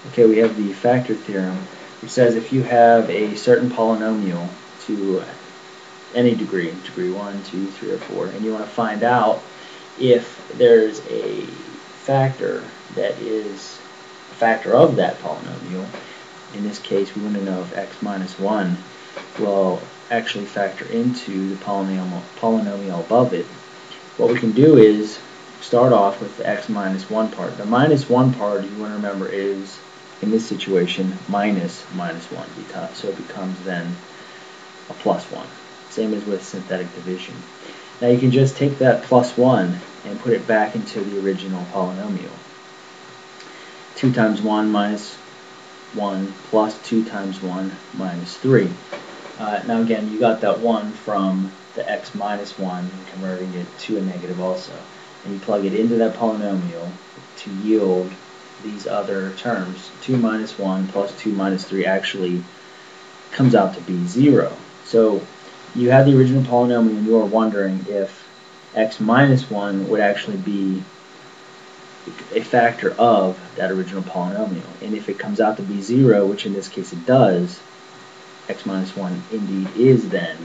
Okay, we have the factor theorem, which says if you have a certain polynomial to any degree, degree 1, 2, 3, or 4, and you want to find out if there's a factor that is a factor of that polynomial. In this case, we want to know if x minus 1 will actually factor into the polynomial above it. What we can do is start off with the x minus 1 part. The minus 1 part, you want to remember, is, in this situation, minus 1, so it becomes then a plus 1. Same as with synthetic division. Now you can just take that plus 1 and put it back into the original polynomial. 2 times 1 minus 1 plus 2 times 1 minus 3. Now again, you got that 1 from the x minus 1 and converting it to a negative also. And you plug it into that polynomial to yield these other terms. 2 minus 1 plus 2 minus 3 actually comes out to be 0. So you have the original polynomial and you are wondering if x minus 1 would actually be a factor of that original polynomial. And if it comes out to be 0, which in this case it does, x minus 1 indeed is then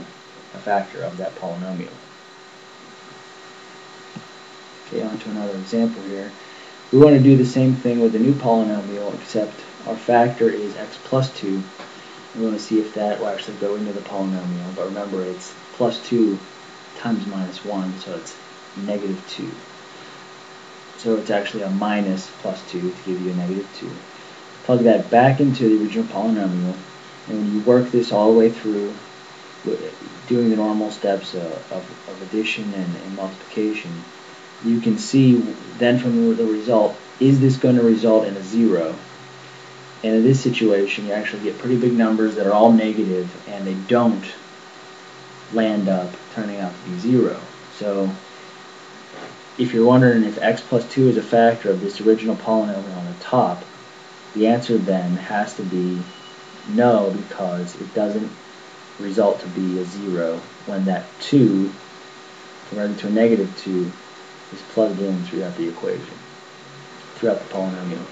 a factor of that polynomial. Okay, on to another example here. We want to do the same thing with a new polynomial, except our factor is x plus 2. We want to see if that will actually go into the polynomial. But remember, it's plus 2 times minus 1, so it's negative 2. So it's actually a minus plus 2 to give you a negative 2. Plug that back into the original polynomial, and when you work this all the way through, doing the normal steps of addition and multiplication, you can see then from the result, is this going to result in a 0? And in this situation, you actually get pretty big numbers that are all negative, and they don't land up turning out to be 0. So if you're wondering if x plus 2 is a factor of this original polynomial on the top, the answer then has to be no, because it doesn't result to be a 0 when that 2 converted to a negative 2 is plugged in throughout the equation, throughout the polynomial.